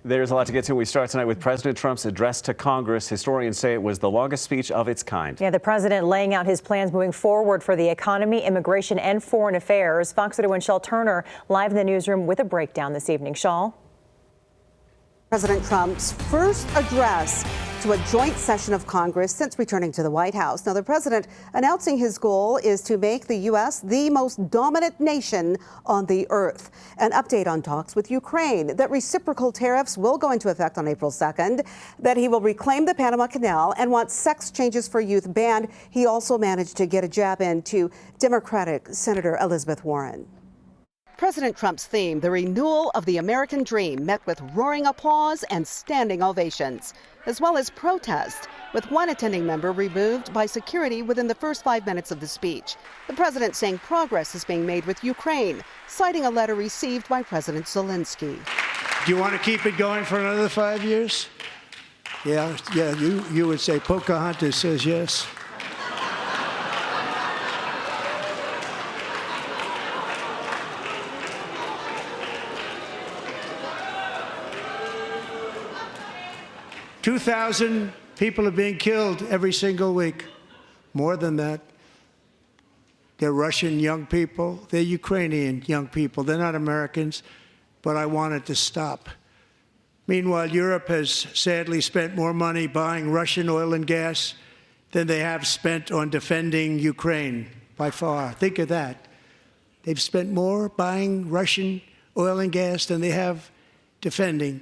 There's a lot to get to. We start tonight with President Trump's address to Congress. Historians say it was the longest speech of its kind. Yeah, the president laying out his plans moving forward for the economy, immigration, and foreign affairs. Fox 31's Shawl Turner live in the newsroom with a breakdown this evening. Shawl? President Trump's first address to a joint session of Congress since returning to the White House. Now, the president announcing his goal is to make the U.S. the most dominant nation on the earth. An update on talks with Ukraine, that reciprocal tariffs will go into effect on April 2nd, that he will reclaim the Panama Canal and wants sex changes for youth banned. He also managed to get a jab into Democratic Senator Elizabeth Warren. President Trump's theme, the renewal of the American dream, met with roaring applause and standing ovations, as well as protest, with one attending member removed by security within the first 5 minutes of the speech. The president saying progress is being made with Ukraine, citing a letter received by President Zelensky. Do you want to keep it going for another 5 years? Yeah, you would say Pocahontas says yes. $2,000 people are being killed every single week. More than that. They're Russian young people. They're Ukrainian young people. They're not Americans, but I want it to stop. Meanwhile, Europe has sadly spent more money buying Russian oil and gas than they have spent on defending Ukraine, by far. Think of that. They've spent more buying Russian oil and gas than they have defending.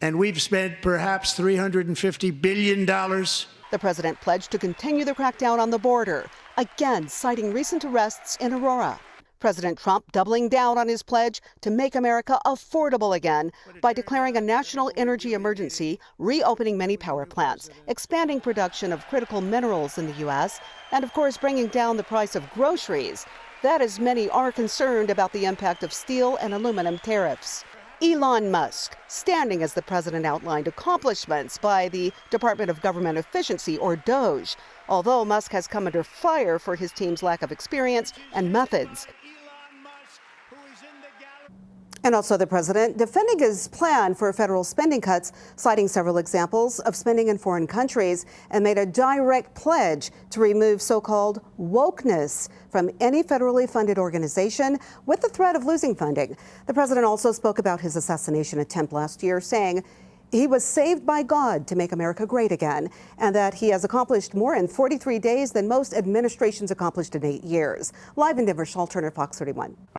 And we've spent perhaps $350 billion. The president pledged to continue the crackdown on the border, again citing recent arrests in Aurora. President Trump doubling down on his pledge to make America affordable again by declaring a national energy emergency, reopening many power plants, expanding production of critical minerals in the U.S., and of course bringing down the price of groceries. That as many are concerned about the impact of steel and aluminum tariffs. Elon Musk, standing as the president outlined accomplishments by the Department of Government Efficiency, or DOGE, although Musk has come under fire for his team's lack of experience and methods. And also the president defending his plan for federal spending cuts, citing several examples of spending in foreign countries, and made a direct pledge to remove so-called wokeness from any federally funded organization with the threat of losing funding. The president also spoke about his assassination attempt last year, saying he was saved by God to make America great again, and that he has accomplished more in 43 days than most administrations accomplished in 8 years. Live in Denver, Shawl Turner, Fox 31.